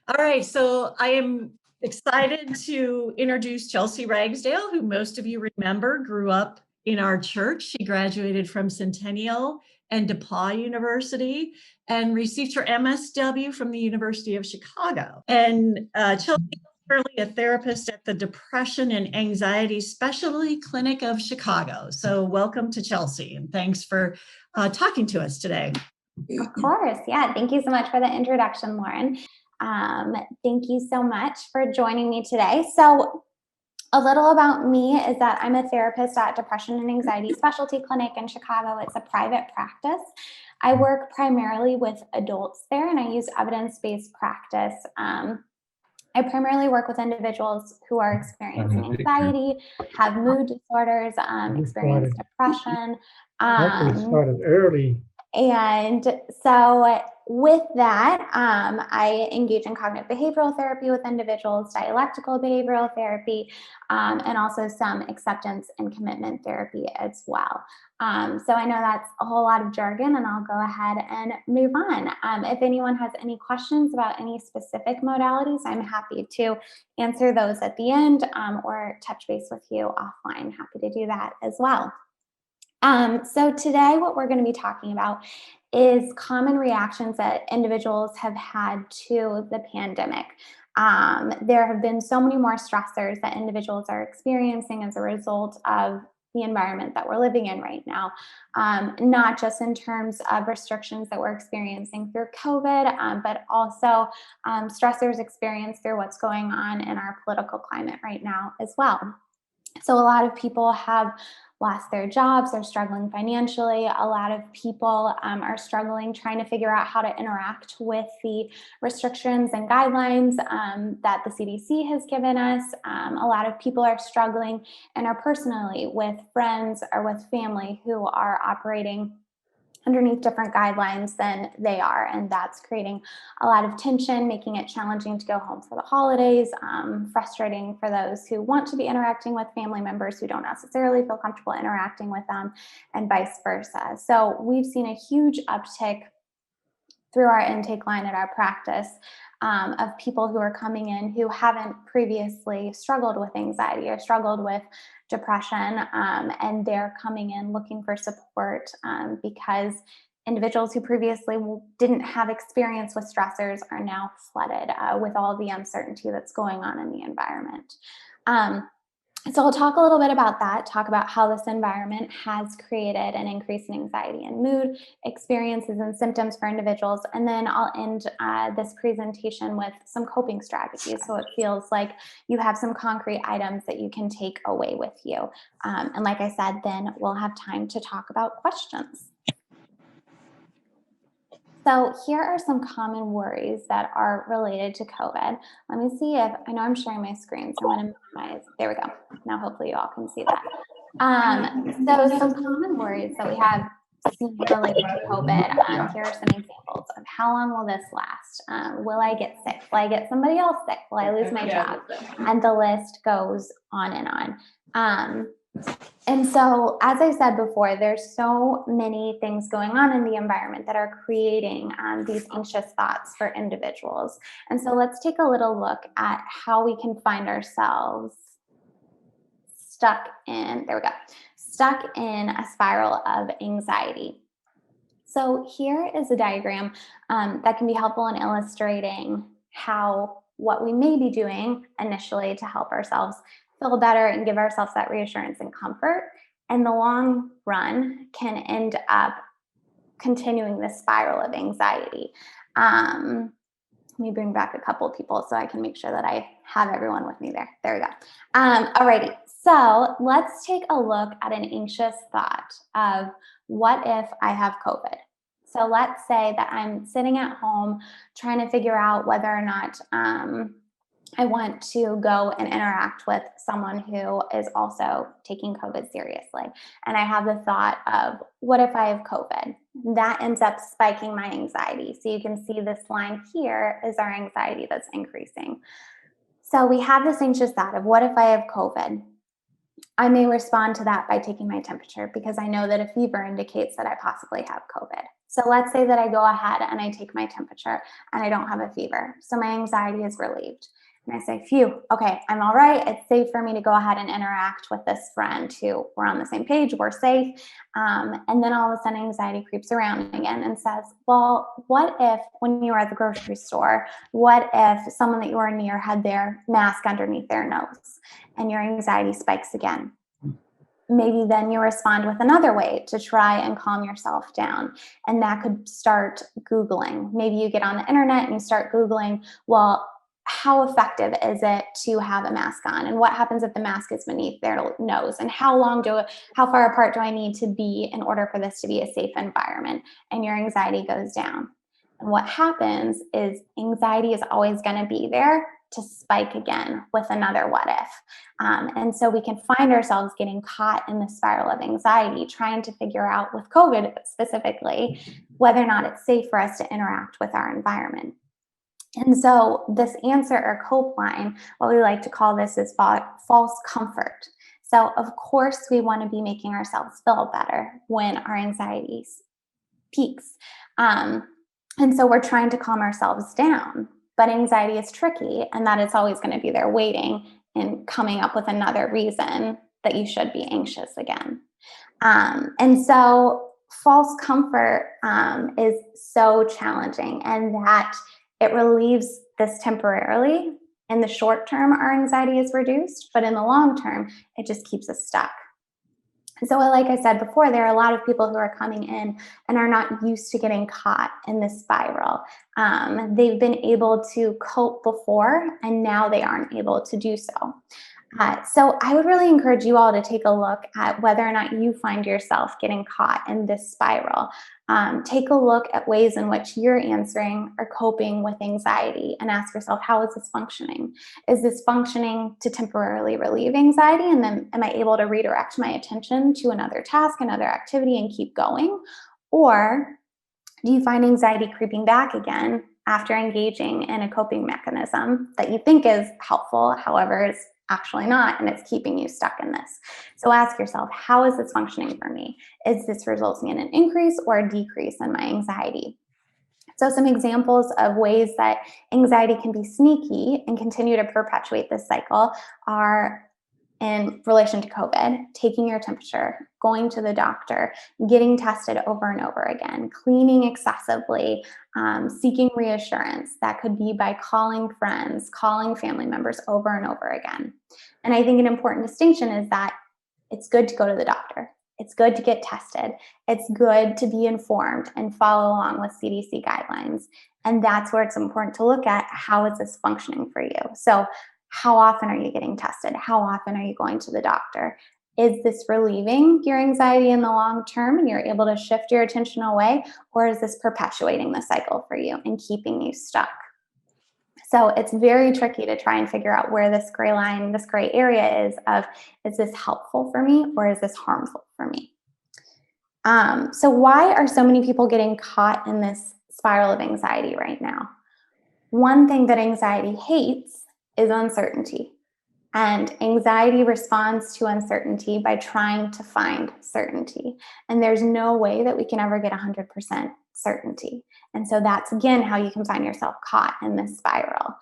All right, so I am excited to introduce Chelsea Ragsdale, who most of you remember grew up in our church. She graduated from Centennial and DePauw University and received her MSW from the University of Chicago. And Chelsea is currently a therapist at the Depression and Anxiety Specialty Clinic of Chicago. So welcome to Chelsea, and thanks for talking to us today. Of course. Yeah. Thank you so much for the introduction, Lauren. Thank you so much for joining me today. So a little about me is that I'm a therapist at Depression and Anxiety Specialty Clinic in Chicago. It's a private practice. I work primarily with adults there, and I use evidence-based practice. I primarily work with individuals who are experiencing anxiety, have mood disorders, experience depression. Started early. And so with that, I engage in cognitive behavioral therapy with individuals, dialectical behavioral therapy, and also some acceptance and commitment therapy as well. So I know that's a whole lot of jargon, and I'll go ahead and move on. If anyone has any questions about any specific modalities, I'm happy to answer those at the end, or touch base with you offline. Happy to do that as well. So today what we're going to be talking about is common reactions that individuals have had to the pandemic. There have been so many more stressors that individuals are experiencing as a result of the environment that we're living in right now, not just in terms of restrictions that we're experiencing through COVID, but also stressors experienced through what's going on in our political climate right now as well. So a lot of people have lost their jobs, they're struggling financially. A lot of people are struggling trying to figure out how to interact with the restrictions and guidelines that the CDC has given us. A lot of people are struggling interpersonally with friends or with family who are operating underneath different guidelines than they are, and that's creating a lot of tension, making it challenging to go home for the holidays, frustrating for those who want to be interacting with family members who don't necessarily feel comfortable interacting with them, and vice versa. So we've seen a huge uptick through our intake line at our practice of people who are coming in who haven't previously struggled with anxiety or struggled with depression, and they're coming in looking for support because individuals who previously didn't have experience with stressors are now flooded with all the uncertainty that's going on in the environment. So I'll talk a little bit about that, talk about how this environment has created an increase in anxiety and mood experiences and symptoms for individuals. And then I'll end this presentation with some coping strategies. So it feels like you have some concrete items that you can take away with you. And like I said, then we'll have time to talk about questions. So here are some common worries that are related to COVID. Let me see if, I know I'm sharing my screen, so I'm going to minimize. There we go. Now hopefully you all can see that. So some common worries that we have seen related to COVID. Here are some examples of how long will this last? Will I get sick? Will I get somebody else sick? Will I lose my job? And the list goes on and on. And so, as I said before, there's so many things going on in the environment that are creating these anxious thoughts for individuals. And so let's take a little look at how we can find ourselves stuck in a spiral of anxiety. So here is a diagram that can be helpful in illustrating how what we may be doing initially to help ourselves feel better and give ourselves that reassurance and comfort, in the long run can end up continuing this spiral of anxiety. Let me bring back a couple of people so I can make sure that I have everyone with me there. There we go. Alrighty, so let's take a look at an anxious thought of what if I have COVID? So let's say that I'm sitting at home trying to figure out whether or not I want to go and interact with someone who is also taking COVID seriously. And I have the thought of, what if I have COVID? That ends up spiking my anxiety. So you can see this line here is our anxiety that's increasing. So we have this anxious thought of, what if I have COVID? I may respond to that by taking my temperature because I know that a fever indicates that I possibly have COVID. So let's say that I go ahead and I take my temperature and I don't have a fever. So my anxiety is relieved. And I say, phew, okay, I'm all right. It's safe for me to go ahead and interact with this friend who we're on the same page, we're safe. And then all of a sudden anxiety creeps around again and says, well, what if when you were at the grocery store, what if someone that you were near had their mask underneath their nose and your anxiety spikes again? Maybe then you respond with another way to try and calm yourself down. And that could start Googling. Maybe you get on the internet and you start Googling, well, how effective is it to have a mask on? And what happens if the mask is beneath their nose? And how far apart do I need to be in order for this to be a safe environment? And your anxiety goes down. And what happens is anxiety is always going to be there to spike again with another what if. And so we can find ourselves getting caught in the spiral of anxiety, trying to figure out with COVID specifically, whether or not it's safe for us to interact with our environment. And so this answer or cope line, what we like to call this is false comfort. So of course we want to be making ourselves feel better when our anxiety peaks. And so we're trying to calm ourselves down. But anxiety is tricky, and that it's always going to be there waiting and coming up with another reason that you should be anxious again. And so false comfort is so challenging, and that it relieves this temporarily. In the short term, our anxiety is reduced, but in the long term, it just keeps us stuck. So like I said before, there are a lot of people who are coming in and are not used to getting caught in this spiral. They've been able to cope before, and now they aren't able to do so. So I would really encourage you all to take a look at whether or not you find yourself getting caught in this spiral. Take a look at ways in which you're answering or coping with anxiety and ask yourself, how is this functioning? Is this functioning to temporarily relieve anxiety? And then am I able to redirect my attention to another task, another activity, and keep going? Or do you find anxiety creeping back again after engaging in a coping mechanism that you think is helpful, however, is actually not, and it's keeping you stuck in this? So ask yourself, how is this functioning for me? Is this resulting in an increase or a decrease in my anxiety? So some examples of ways that anxiety can be sneaky and continue to perpetuate this cycle are in relation to COVID: taking your temperature, going to the doctor, getting tested over and over again, cleaning excessively, seeking reassurance. That could be by calling friends, calling family members over and over again. And I think an important distinction is that it's good to go to the doctor. It's good to get tested. It's good to be informed and follow along with CDC guidelines. And that's where it's important to look at, how is this functioning for you? So how often are you getting tested? How often are you going to the doctor? Is this relieving your anxiety in the long term and you're able to shift your attention away? Or is this perpetuating the cycle for you and keeping you stuck? So it's very tricky to try and figure out where this gray line, this gray area is of, is this helpful for me or is this harmful for me? So why are so many people getting caught in this spiral of anxiety right now? One thing that anxiety hates is uncertainty. And anxiety responds to uncertainty by trying to find certainty. And there's no way that we can ever get 100% certainty. And so that's, again, how you can find yourself caught in this spiral.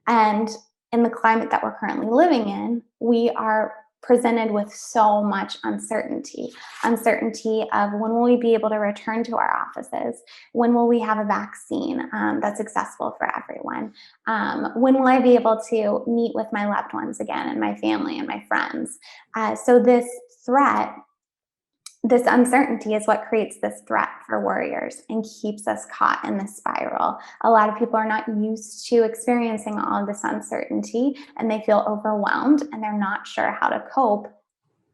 And in the climate that we're currently living in, we are presented with so much uncertainty of when will we be able to return to our offices? When will we have a vaccine that's accessible for everyone? When will I be able to meet with my loved ones again and my family and my friends? So this threat, this uncertainty is what creates this threat for warriors and keeps us caught in this spiral. A lot of people are not used to experiencing all of this uncertainty, and they feel overwhelmed and they're not sure how to cope.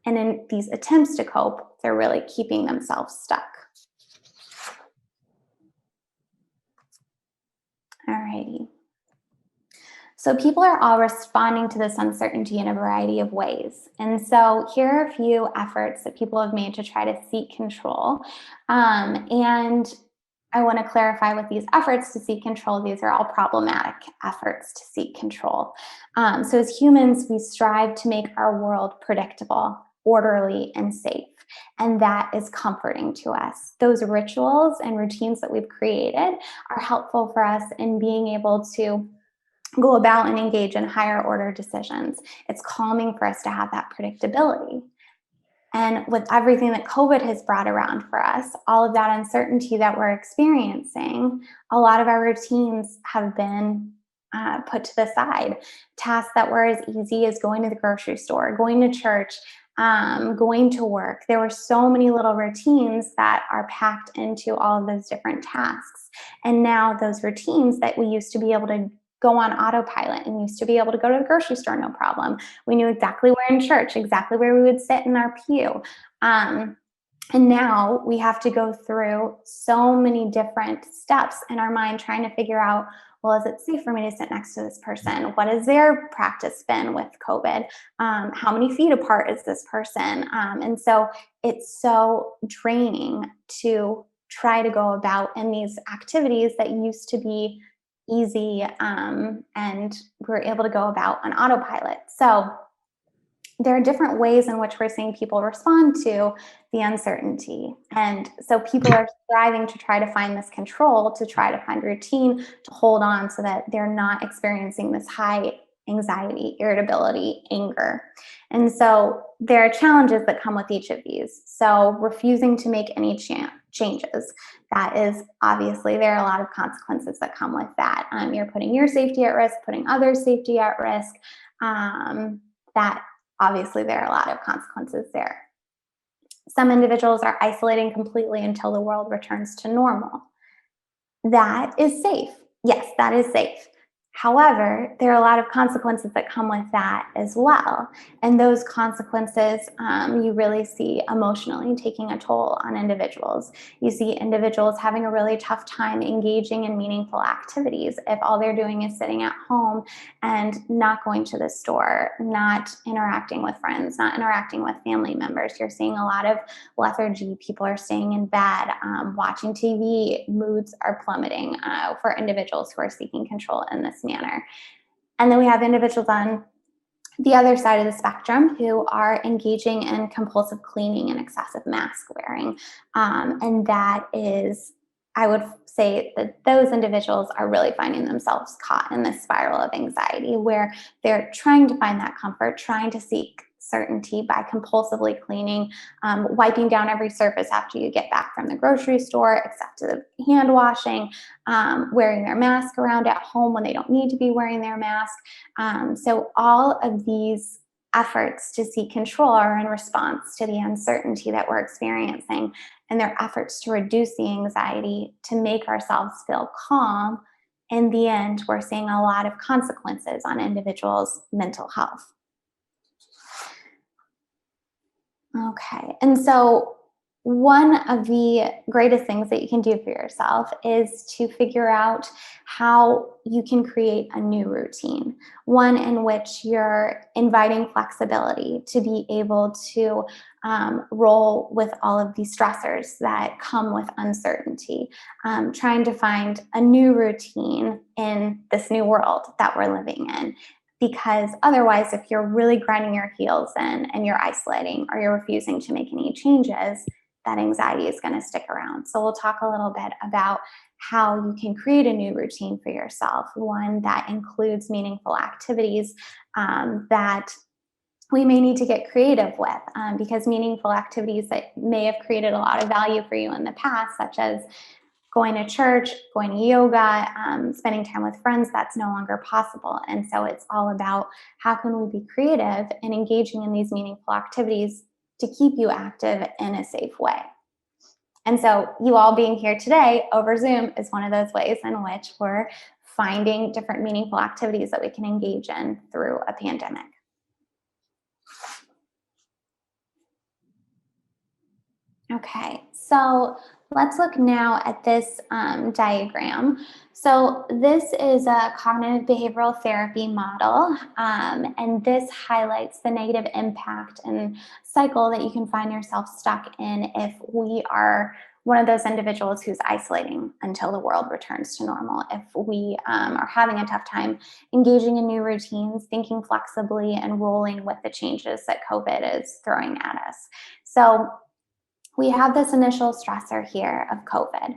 And in these attempts to cope, they're really keeping themselves stuck. Alrighty. So people are all responding to this uncertainty in a variety of ways. And so here are a few efforts that people have made to try to seek control. And I want to clarify, with these efforts to seek control, these are all problematic efforts to seek control. So as humans, we strive to make our world predictable orderly and safe. And that is comforting to us. Those rituals and routines that we've created are helpful for us in being able to go about and engage in higher order decisions. It's calming for us to have that predictability. And with everything that COVID has brought around for us, all of that uncertainty that we're experiencing, a lot of our routines have been put to the side. Tasks that were as easy as going to the grocery store, going to church, going to work. There were so many little routines that are packed into all of those different tasks. And now those routines that we used to be able to go on autopilot and used to be able to go to the grocery store, no problem. We knew exactly where in church, exactly where we would sit in our pew. And now we have to go through so many different steps in our mind trying to figure out, well, is it safe for me to sit next to this person? What has their practice been with COVID? How many feet apart is this person? And so it's so draining to try to go about in these activities that used to be easy, and we're able to go about on autopilot. So there are different ways in which we're seeing people respond to the uncertainty. And so people are striving to try to find this control, to try to find routine, to hold on so that they're not experiencing this high anxiety, irritability, anger. And so there are challenges that come with each of these. So refusing to make any changes. That is obviously, there are a lot of consequences that come with that. You're putting your safety at risk, putting others' safety at risk. That obviously there are a lot of consequences there. Some individuals are isolating completely until the world returns to normal. That is safe. Yes, that is safe. However, there are a lot of consequences that come with that as well. And those consequences you really see emotionally taking a toll on individuals. You see individuals having a really tough time engaging in meaningful activities if all they're doing is sitting at home and not going to the store, not interacting with friends, not interacting with family members. You're seeing a lot of lethargy. People are staying in bed, watching TV. Moods are plummeting for individuals who are seeking control in this manner. And then we have individuals on the other side of the spectrum who are engaging in compulsive cleaning and excessive mask wearing. And that is, I would say that those individuals are really finding themselves caught in this spiral of anxiety where they're trying to find that comfort, trying to seek certainty by compulsively cleaning, wiping down every surface after you get back from the grocery store, except the hand washing, wearing their mask around at home when they don't need to be wearing their mask. So all of these efforts to seek control are in response to the uncertainty that we're experiencing, and they're efforts to reduce the anxiety, to make ourselves feel calm. In the end, we're seeing a lot of consequences on individuals' mental health. Okay, and so one of the greatest things that you can do for yourself is to figure out how you can create a new routine, one in which you're inviting flexibility to be able to roll with all of these stressors that come with uncertainty, trying to find a new routine in this new world that we're living in. Because otherwise, if you're really grinding your heels in and you're isolating or you're refusing to make any changes, that anxiety is going to stick around. So we'll talk a little bit about how you can create a new routine for yourself, one that includes meaningful activities that we may need to get creative with, because meaningful activities that may have created a lot of value for you in the past, such as going to church, going to yoga, spending time with friends, that's no longer possible. And so it's all about how can we be creative and engaging in these meaningful activities to keep you active in a safe way. And so you all being here today over Zoom is one of those ways in which we're finding different meaningful activities that we can engage in through a pandemic. Okay, so let's look now at this diagram. So this is a cognitive behavioral therapy model, and this highlights the negative impact and cycle that you can find yourself stuck in if we are one of those individuals who's isolating until the world returns to normal. If we are having a tough time engaging in new routines, thinking flexibly, and rolling with the changes that COVID is throwing at us. So we have this initial stressor here of COVID.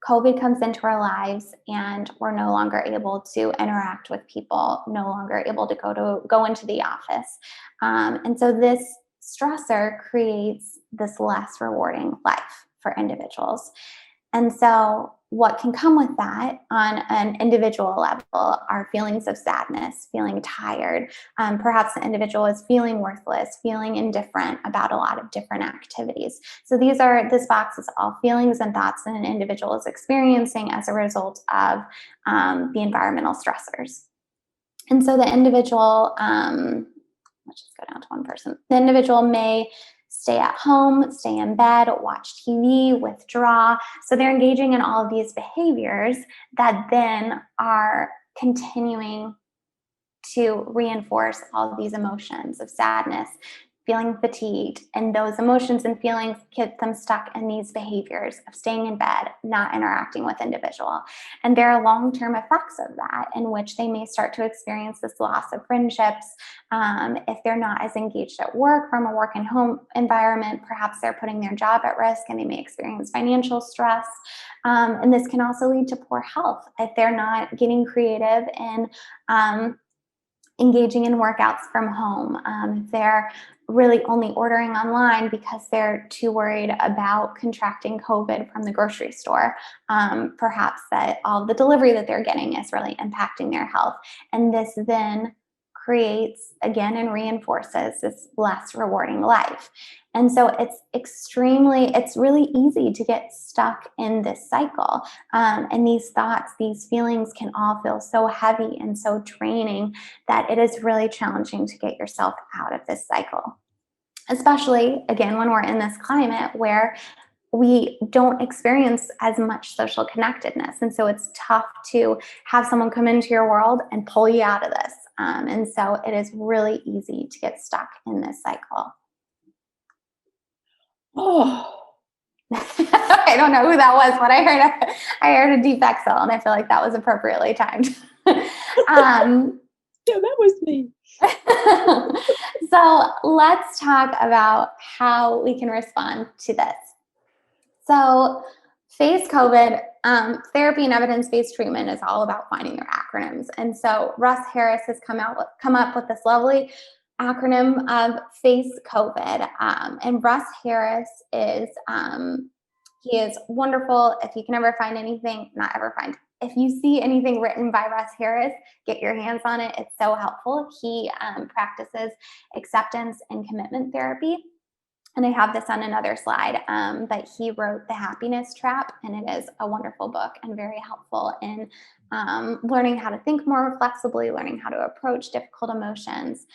COVID comes into our lives and we're no longer able to interact with people, no longer able to go into the office. And so this stressor creates this less rewarding life for individuals. And so what can come with that on an individual level are feelings of sadness, feeling tired. Perhaps the individual is feeling worthless, feeling indifferent about a lot of different activities. So this box is all feelings and thoughts that an individual is experiencing as a result of the environmental stressors. And so the individual, let's just go down to one person. The individual may stay at home, stay in bed, watch TV, withdraw. So they're engaging in all of these behaviors that then are continuing to reinforce all of these emotions of sadness, feeling fatigued, and those emotions and feelings get them stuck in these behaviors of staying in bed, not interacting with individual. And there are long-term effects of that in which they may start to experience this loss of friendships. If they're not as engaged at work from a work and home environment, perhaps they're putting their job at risk and they may experience financial stress. And this can also lead to poor health if they're not getting creative and engaging in workouts from home. If they're really only ordering online because they're too worried about contracting COVID from the grocery store, perhaps that all the delivery that they're getting is really impacting their health. And this then creates, again, and reinforces this less rewarding life. And so it's really easy to get stuck in this cycle. And these thoughts, these feelings can all feel so heavy and so draining that it is really challenging to get yourself out of this cycle. Especially, again, when we're in this climate where we don't experience as much social connectedness. And so it's tough to have someone come into your world and pull you out of this. And so it is really easy to get stuck in this cycle. Oh, I don't know who that was, but I heard a deep exhale, and I feel like that was appropriately timed. yeah, that was me. So let's talk about how we can respond to this. So face COVID, therapy and evidence-based treatment is all about finding your acronyms. And so Russ Harris has come up with this lovely acronym of face COVID. And Russ Harris he is wonderful. If you can ever find anything, if you see anything written by Russ Harris, get your hands on it. It's so helpful. He practices acceptance and commitment therapy. And I have this on another slide, but he wrote The Happiness Trap, and it is a wonderful book and very helpful in learning how to think more flexibly, learning how to approach difficult emotions.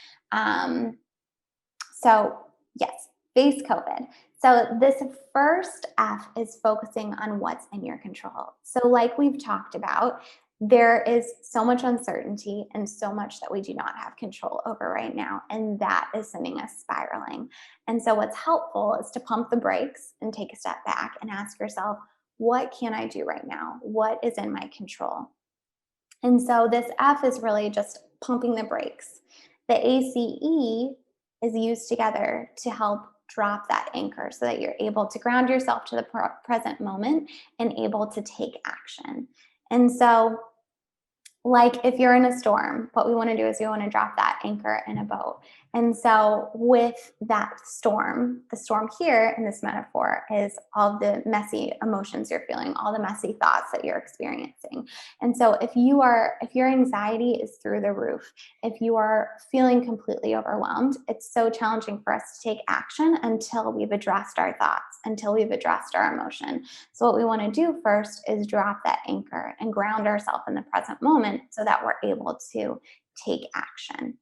So yes, face COVID. So this first F is focusing on what's in your control. So like we've talked about, there is so much uncertainty and so much that we do not have control over right now. And that is sending us spiraling. And so what's helpful is to pump the brakes and take a step back and ask yourself, what can I do right now? What is in my control? And so this F is really just pumping the brakes. The ACE is used together to help drop that anchor so that you're able to ground yourself to the present moment and able to take action. And so, like if you're in a storm, what we want to do is we want to drop that anchor in a boat. And so with that storm, the storm here in this metaphor is all the messy emotions you're feeling, all the messy thoughts that you're experiencing. And so if your anxiety is through the roof, if you are feeling completely overwhelmed, it's so challenging for us to take action until we've addressed our thoughts, until we've addressed our emotion. So what we want to do first is drop that anchor and ground ourselves in the present moment so that we're able to take action.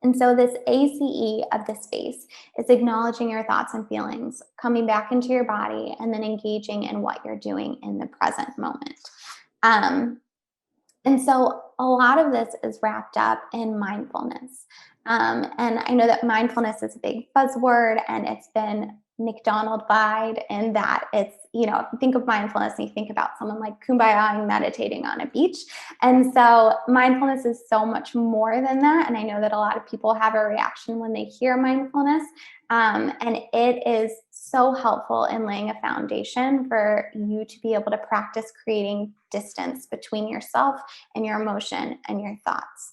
And so this ACE of the space is acknowledging your thoughts and feelings, coming back into your body, and then engaging in what you're doing in the present moment. And so a lot of this is wrapped up in mindfulness. And I know that mindfulness is a big buzzword, and it's been McDonald vibe, in that it's, you know, if you think of mindfulness and you think about someone like kumbaya meditating on a beach. And so mindfulness is so much more than that. And I know that a lot of people have a reaction when they hear mindfulness. And it is so helpful in laying a foundation for you to be able to practice creating distance between yourself and your emotion and your thoughts.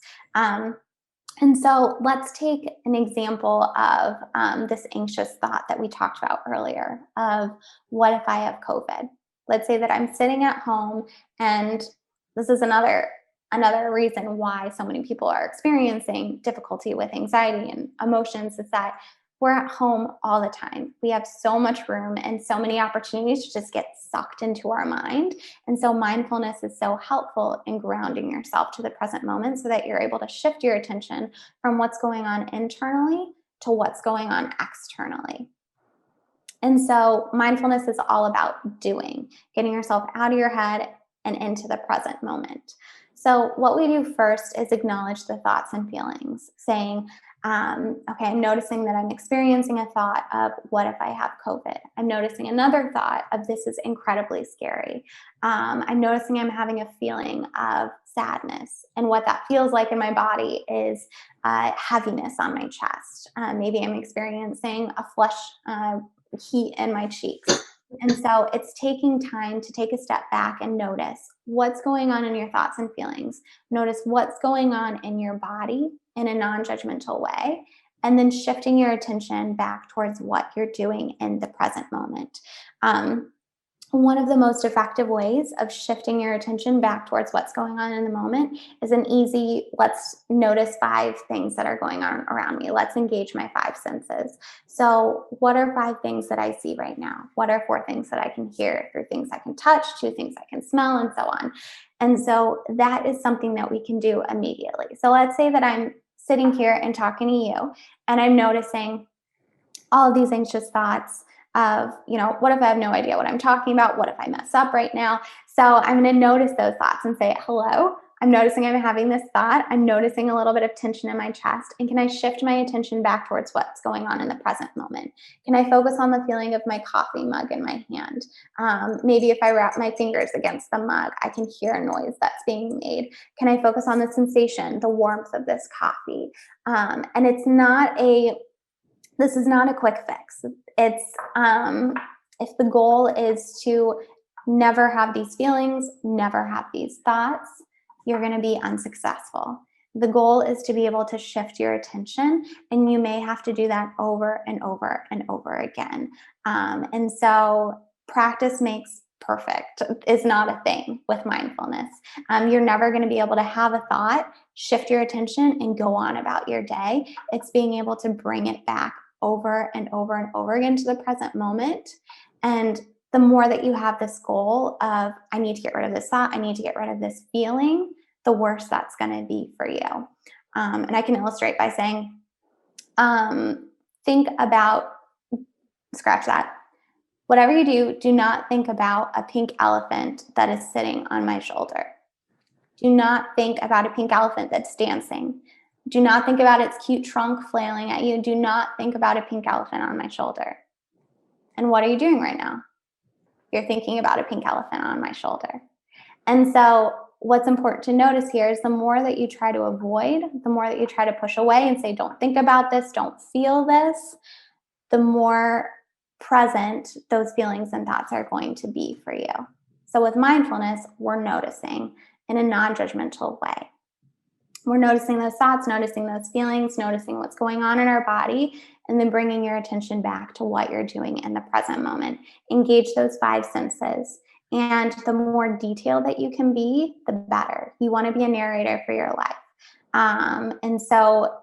And so let's take an example of this anxious thought that we talked about earlier of, what if I have COVID? Let's say that I'm sitting at home, and this is another reason why so many people are experiencing difficulty with anxiety and emotions, is that we're at home all the time. We have so much room and so many opportunities to just get sucked into our mind. And so mindfulness is so helpful in grounding yourself to the present moment, so that you're able to shift your attention from what's going on internally to what's going on externally. And so mindfulness is all about doing, getting yourself out of your head and into the present moment. So what we do first is acknowledge the thoughts and feelings, saying, okay, I'm noticing that I'm experiencing a thought of, what if I have COVID? I'm noticing another thought of, this is incredibly scary. I'm noticing I'm having a feeling of sadness. And what that feels like in my body is heaviness on my chest. Maybe I'm experiencing a flush heat in my cheeks. And so it's taking time to take a step back and notice what's going on in your thoughts and feelings. Notice what's going on in your body in a non-judgmental way, and then shifting your attention back towards what you're doing in the present moment. One of the most effective ways of shifting your attention back towards what's going on in the moment is an easy, let's notice 5 things that are going on around me. Let's engage my 5 senses. So what are 5 things that I see right now? What are 4 things that I can hear? 3 things I can touch, 2 things I can smell, and so on. And so that is something that we can do immediately. So let's say that I'm sitting here and talking to you, and I'm noticing all of these anxious thoughts of, you know, what if I have no idea what I'm talking about? What if I mess up right now? So I'm going to notice those thoughts and say, hello, I'm noticing I'm having this thought. I'm noticing a little bit of tension in my chest. And can I shift my attention back towards what's going on in the present moment? Can I focus on the feeling of my coffee mug in my hand? Maybe if I wrap my fingers against the mug, I can hear a noise that's being made. Can I focus on the sensation, the warmth of this coffee? And this is not a quick fix. It's if the goal is to never have these feelings, never have these thoughts, you're going to be unsuccessful. The goal is to be able to shift your attention, and you may have to do that over and over and over again. And so practice makes perfect is not a thing with mindfulness. You're never going to be able to have a thought, shift your attention, and go on about your day. It's being able to bring it back over and over and over again to the present moment. And the more that you have this goal of, I need to get rid of this thought, I need to get rid of this feeling, the worse that's going to be for you. And I can illustrate by saying, think about, scratch that. Whatever you do, do not think about a pink elephant that is sitting on my shoulder. Do not think about a pink elephant that's dancing. Do not think about its cute trunk flailing at you. Do not think about a pink elephant on my shoulder. And what are you doing right now? You're thinking about a pink elephant on my shoulder. And so what's important to notice here is the more that you try to avoid, the more that you try to push away and say, don't think about this, don't feel this, the more present those feelings and thoughts are going to be for you. So with mindfulness, we're noticing in a non-judgmental way. We're noticing those thoughts, noticing those feelings, noticing what's going on in our body, and then bringing your attention back to what you're doing in the present moment. Engage those 5 senses. And the more detailed that you can be, the better. You want to be a narrator for your life. And so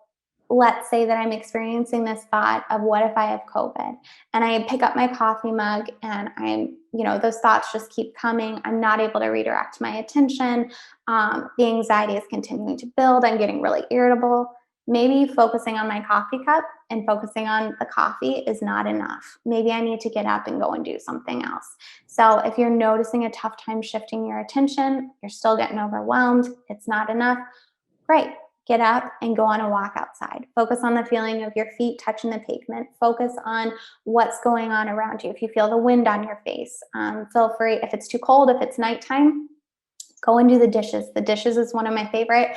let's say that I'm experiencing this thought of, what if I have COVID? And I pick up my coffee mug, and those thoughts just keep coming. I'm not able to redirect my attention. The anxiety is continuing to build. I'm getting really irritable. Maybe focusing on my coffee cup and focusing on the coffee is not enough. Maybe I need to get up and go and do something else. So if you're noticing a tough time shifting your attention, you're still getting overwhelmed, it's not enough, great. get up and go on a walk outside. Focus on the feeling of your feet touching the pavement. Focus on what's going on around you. If you feel the wind on your face, feel free, if it's too cold, if it's nighttime, go and do the dishes. The dishes is one of my favorite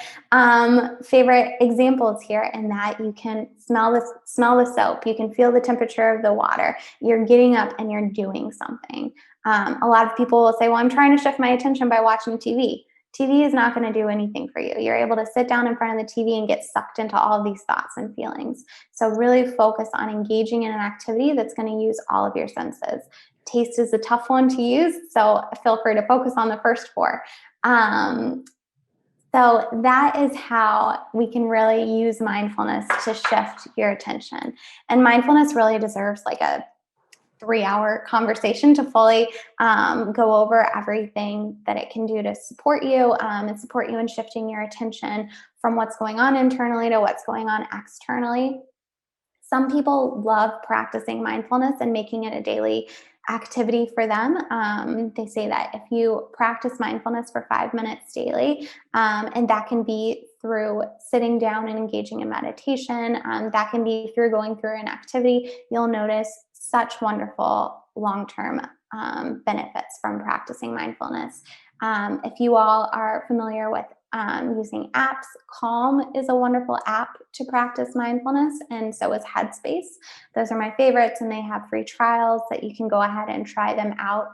examples here, in that you can smell the soap. You can feel the temperature of the water. You're getting up and you're doing something. A lot of people will say, well, I'm trying to shift my attention by watching TV. TV is not going to do anything for you. You're able to sit down in front of the TV and get sucked into all of these thoughts and feelings. So really focus on engaging in an activity that's going to use all of your senses. Taste is a tough one to use, so feel free to focus on the first 4. So that is how we can really use mindfulness to shift your attention. And mindfulness really deserves like a 3-hour conversation to fully go over everything that it can do to support you and support you in shifting your attention from what's going on internally to what's going on externally. Some people love practicing mindfulness and making it a daily activity for them. They say that if you practice mindfulness for 5 minutes daily, and that can be through sitting down and engaging in meditation, that can be through going through an activity, you'll notice such wonderful long-term benefits from practicing mindfulness. If you all are familiar with using apps, Calm is a wonderful app to practice mindfulness, and so is Headspace. Those are my favorites, and they have free trials that you can go ahead and try them out.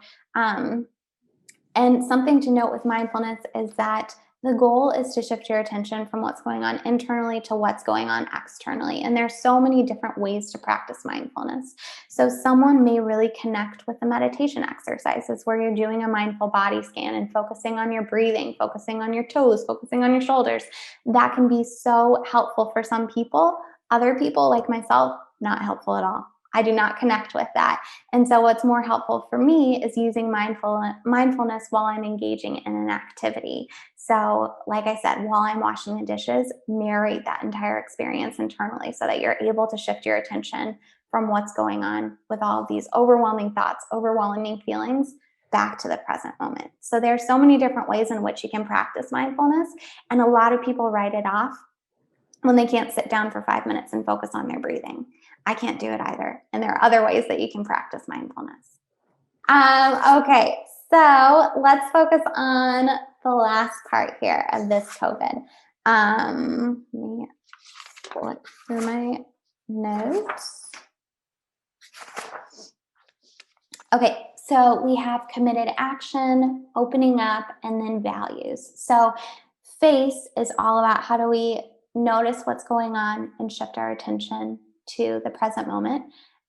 And something to note with mindfulness is that the goal is to shift your attention from what's going on internally to what's going on externally. And there's so many different ways to practice mindfulness. So someone may really connect with the meditation exercises where you're doing a mindful body scan and focusing on your breathing, focusing on your toes, focusing on your shoulders. That can be so helpful for some people. Other people, like myself, not helpful at all. I do not connect with that. And so what's more helpful for me is using mindfulness while I'm engaging in an activity. So like I said, while I'm washing the dishes, narrate that entire experience internally so that you're able to shift your attention from what's going on with all of these overwhelming thoughts, overwhelming feelings, back to the present moment. So there's so many different ways in which you can practice mindfulness, and a lot of people write it off when they can't sit down for 5 minutes and focus on their breathing. I can't do it either. And there are other ways that you can practice mindfulness. Okay, so let's focus on the last part here of this COVID. Let me pull it through my notes. Okay, so we have committed action, opening up, and then values. So face is all about how do we notice what's going on and shift our attention to the present moment.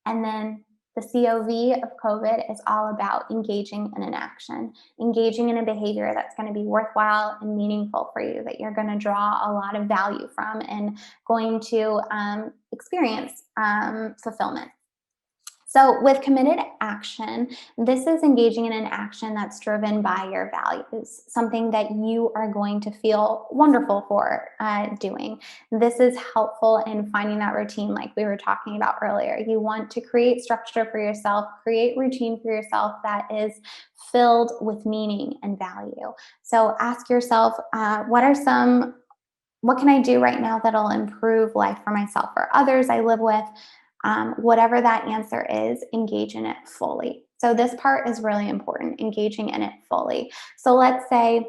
And then the COV of COVID is all about engaging in an action, engaging in a behavior that's going to be worthwhile and meaningful for you, that you're going to draw a lot of value from and going to experience fulfillment. So with committed action, this is engaging in an action that's driven by your values, something that you are going to feel wonderful for doing. This is helpful in finding that routine like we were talking about earlier. You want to create structure for yourself, create routine for yourself that is filled with meaning and value. So ask yourself, what can I do right now that'll improve life for myself or others I live with? Whatever that answer is, engage in it fully. So this part is really important, engaging in it fully. So let's say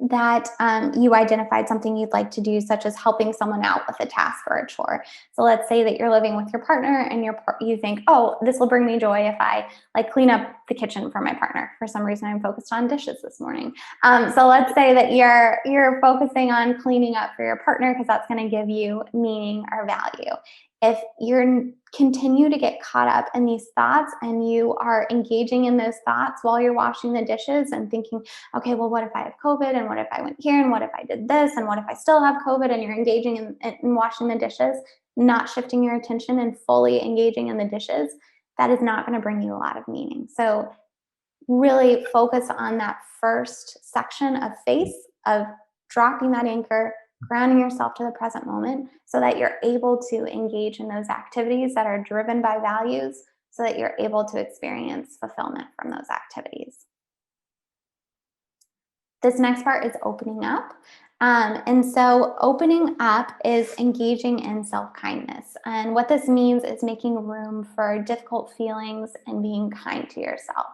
that you identified something you'd like to do, such as helping someone out with a task or a chore. So let's say that you're living with your partner and you think, oh, this will bring me joy if I like clean up the kitchen for my partner. For some reason, I'm focused on dishes this morning. So let's say that you're focusing on cleaning up for your partner because that's going to give you meaning or value. If you continue to get caught up in these thoughts and you are engaging in those thoughts while you're washing the dishes and thinking, okay, well, what if I have COVID? And what if I went here? And what if I did this? And what if I still have COVID? And you're engaging in washing the dishes, not shifting your attention and fully engaging in the dishes, that is not going to bring you a lot of meaning. So really focus on that first section of face, of dropping that anchor, grounding yourself to the present moment so that you're able to engage in those activities that are driven by values so that you're able to experience fulfillment from those activities. This next part is opening up. And so opening up is engaging in self-kindness. And what this means is making room for difficult feelings and being kind to yourself.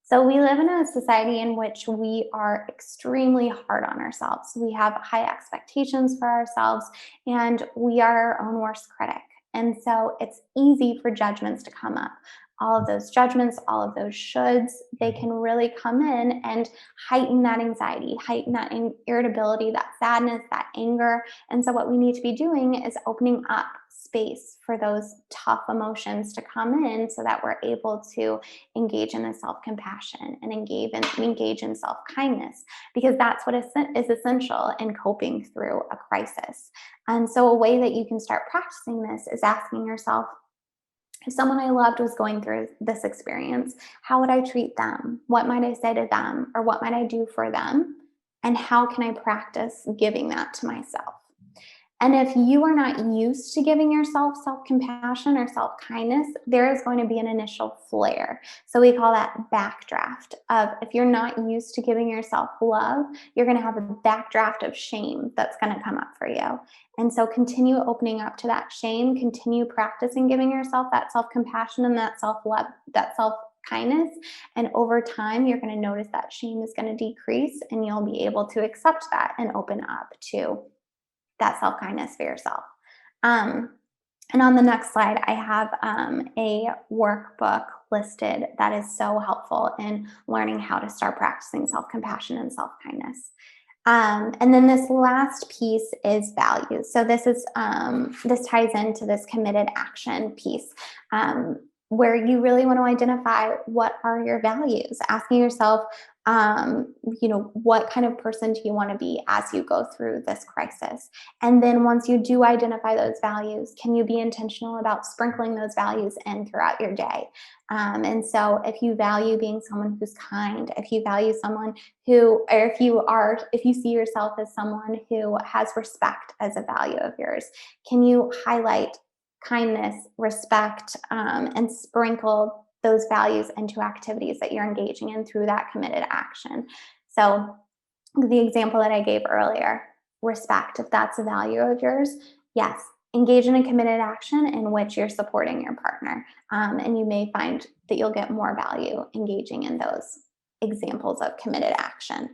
So we live in a society in which we are extremely hard on ourselves. We have high expectations for ourselves, and we are our own worst critic. And so it's easy for judgments to come up. All of those judgments, all of those shoulds, they can really come in and heighten that anxiety, heighten that irritability, that sadness, that anger. And so what we need to be doing is opening up space for those tough emotions to come in so that we're able to engage in the self-compassion and engage in self-kindness, because that's what is essential in coping through a crisis. And so a way that you can start practicing this is asking yourself, if someone I loved was going through this experience, how would I treat them? What might I say to them? Or what might I do for them? And how can I practice giving that to myself? And if you are not used to giving yourself self-compassion or self-kindness, there is going to be an initial flare. So we call that backdraft of, if you're not used to giving yourself love, you're going to have a backdraft of shame that's going to come up for you. And so continue opening up to that shame, continue practicing giving yourself that self-compassion and that self-love, that self-kindness. And over time, you're going to notice that shame is going to decrease and you'll be able to accept that and open up to that self-kindness for yourself. And on the next slide, I have a workbook listed that is so helpful in learning how to start practicing self-compassion and self-kindness. And then this last piece is values. So this ties into this committed action piece, where you really want to identify what are your values, asking yourself, what kind of person do you want to be as you go through this crisis? And then once you do identify those values, can you be intentional about sprinkling those values in throughout your day? And so if you value being someone who's kind, if you value someone who, or if you see yourself as someone who has respect as a value of yours, can you highlight kindness, respect, and sprinkle those values into activities that you're engaging in through that committed action? So the example that I gave earlier, respect, if that's a value of yours, yes, engage in a committed action in which you're supporting your partner. And you may find that you'll get more value engaging in those examples of committed action.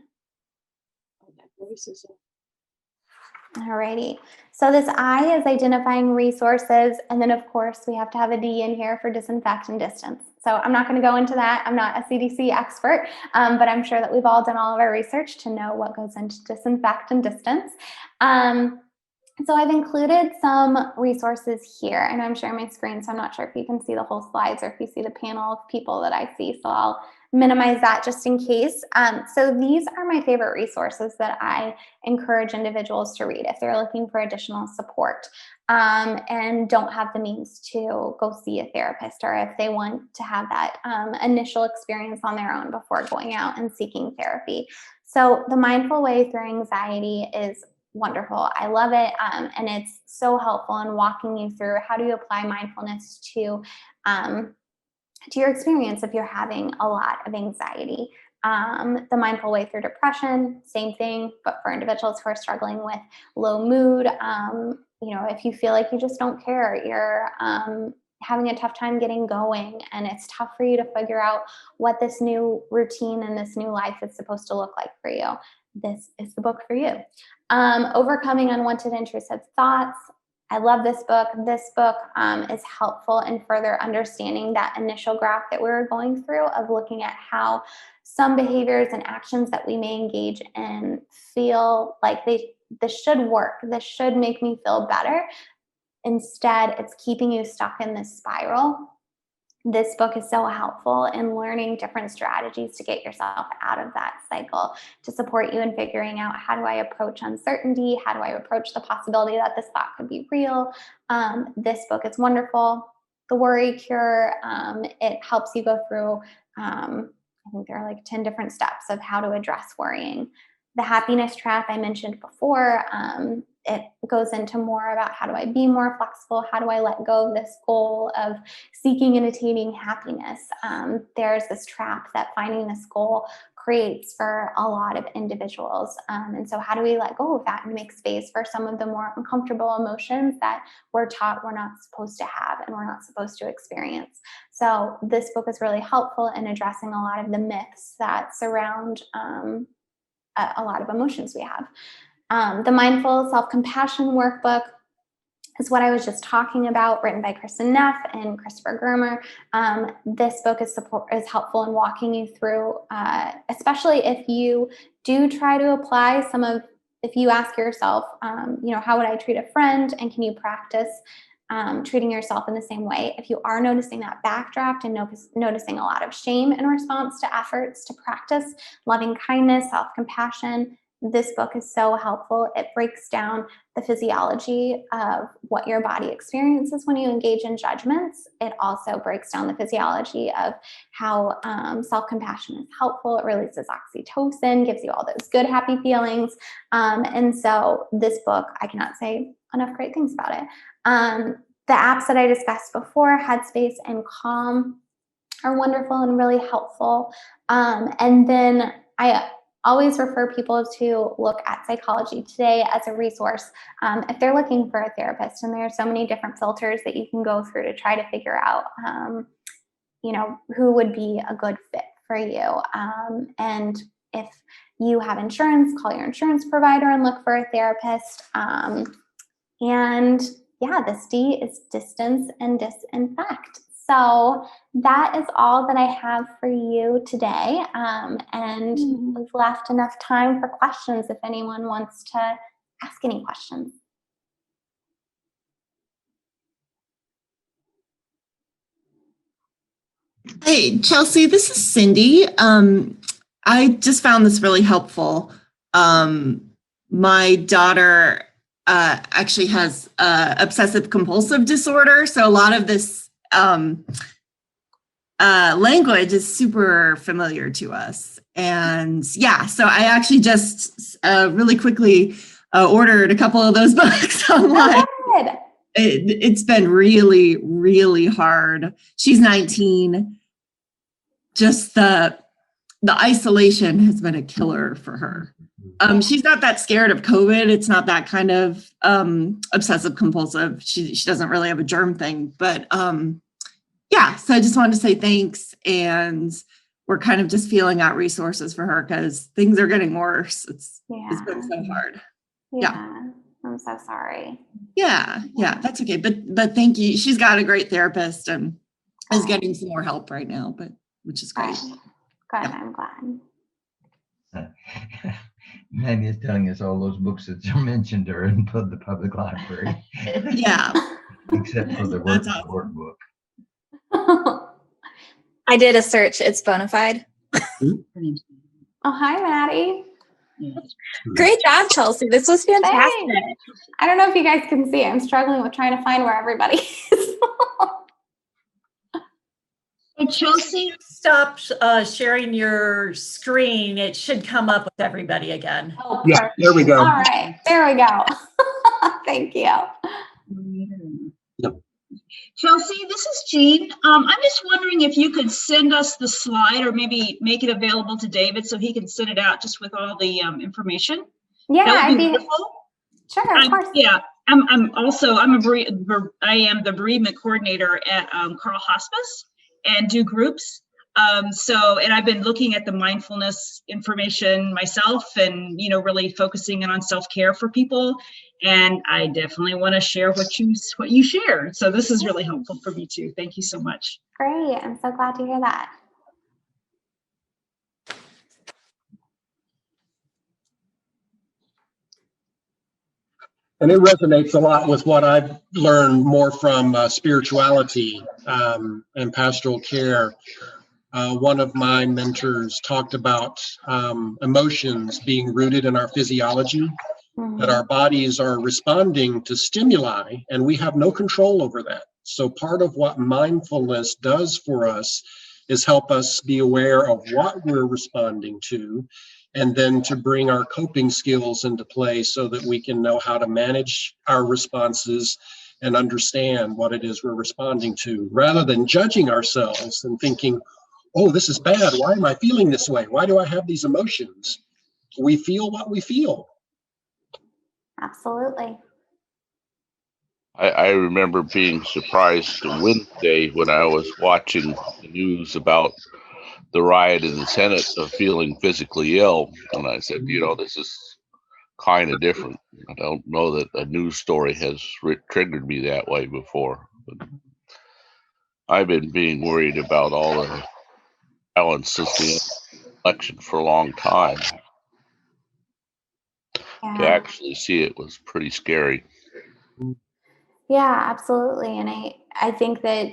Alrighty, so this I is identifying resources, and then of course we have to have a D in here for disinfect and distance. So I'm not going to go into that. I'm not a CDC expert, but I'm sure that we've all done all of our research to know what goes into disinfect and distance. So I've included some resources here. I know I'm sharing my screen, so I'm not sure if you can see the whole slides or if you see the panel of people that I see, so I'll minimize that just in case. So these are my favorite resources that I encourage individuals to read if they're looking for additional support and don't have the means to go see a therapist, or if they want to have that initial experience on their own before going out and seeking therapy. So The Mindful Way Through Anxiety is wonderful. I love it. And it's so helpful in walking you through how do you apply mindfulness to your experience if you're having a lot of anxiety. The Mindful Way Through Depression, same thing, but for individuals who are struggling with low mood. If you feel like you just don't care, you're having a tough time getting going, and it's tough for you to figure out what this new routine and this new life is supposed to look like for you, this is the book for you. Overcoming Unwanted Intrusive Thoughts. I love this book. This book is helpful in further understanding that initial graph that we were going through of looking at how some behaviors and actions that we may engage in feel like this should work. This should make me feel better. Instead, it's keeping you stuck in this spiral. This book is so helpful in learning different strategies to get yourself out of that cycle, to support you in figuring out, how do I approach uncertainty? How do I approach the possibility that this thought could be real? This book is wonderful. The Worry Cure, it helps you go through, I think there are like 10 different steps of how to address worrying. The Happiness Trap I mentioned before, it goes into more about how do I be more flexible? How do I let go of this goal of seeking and attaining happiness? There's this trap that finding this goal creates for a lot of individuals. And so how do we let go of that and make space for some of the more uncomfortable emotions that we're taught we're not supposed to have and we're not supposed to experience? So this book is really helpful in addressing a lot of the myths that surround a lot of emotions we have. The Mindful Self-Compassion Workbook is what I was just talking about, written by Kristen Neff and Christopher Germer. This book is helpful in walking you through, especially if you do try to apply if you ask yourself, how would I treat a friend, and can you practice treating yourself in the same way? If you are noticing that backdraft and noticing a lot of shame in response to efforts to practice loving kindness, self-compassion, this book is so helpful. It breaks down the physiology of what your body experiences when you engage in judgments. It also breaks down the physiology of how self-compassion is helpful. It releases oxytocin, gives you all those good, happy feelings. And so this book, I cannot say enough great things about it. The apps that I discussed before, Headspace and Calm, are wonderful and really helpful. And then I always refer people to look at Psychology Today as a resource if they're looking for a therapist. And there are so many different filters that you can go through to try to figure out, who would be a good fit for you. And if you have insurance, call your insurance provider and look for a therapist. This D is distance and disinfect. So that is all that I have for you today. And we've left enough time for questions if anyone wants to ask any questions. Hey, Chelsea, this is Cindy. I just found this really helpful. My daughter actually has obsessive compulsive disorder. So a lot of this language is super familiar to us. And so I actually just really quickly ordered a couple of those books online. Oh, It's been really, really hard. She's 19. Just the isolation has been a killer for her. She's not that scared of COVID. It's not that kind of obsessive compulsive. She doesn't really have a germ thing, but so I just wanted to say thanks. And we're kind of just feeling out resources for her because things are getting worse. It's been so hard. Yeah. I'm so sorry. Yeah, that's okay. But thank you. She's got a great therapist and is getting some more help right now, which is great. Good. I'm glad. Maggie is telling us all those books that you mentioned are in the public library. Yeah. Except for the workbook. I did a search. It's bona fide. Oh, hi, Maddie. Great job, Chelsea. This was fantastic. Thanks. I don't know if you guys can see. I'm struggling with trying to find where everybody is. Hey, Chelsea, stop sharing your screen. It should come up with everybody again. Oh, Yeah, there we go. All right, there we go. Thank you. Yep. Chelsea, this is Jean. I'm just wondering if you could send us the slide or maybe make it available to David so he can send it out just with all the information. Yeah, That would be wonderful. Sure, of course. Yeah, I am the bereavement coordinator at Carl Hospice and do groups. And I've been looking at the mindfulness information myself and, really focusing in on self-care for people. And I definitely want to share what you shared. So this is really helpful for me too. Thank you so much. Great. I'm so glad to hear that. And it resonates a lot with what I've learned more from spirituality and pastoral care. One of my mentors talked about emotions being rooted in our physiology, that our bodies are responding to stimuli and we have no control over that. So part of what mindfulness does for us is help us be aware of what we're responding to, and then to bring our coping skills into play so that we can know how to manage our responses and understand what it is we're responding to, rather than judging ourselves and thinking, oh, this is bad. Why am I feeling this way? Why do I have these emotions? We feel what we feel. Absolutely. I remember being surprised Wednesday when I was watching the news about the riot in the Senate of feeling physically ill. And I said, this is kind of different. I don't know that a news story has triggered me that way before. But I've been being worried about all the violence since the election for a long time. To Yeah. actually see it was pretty scary. Yeah, absolutely. And I think that,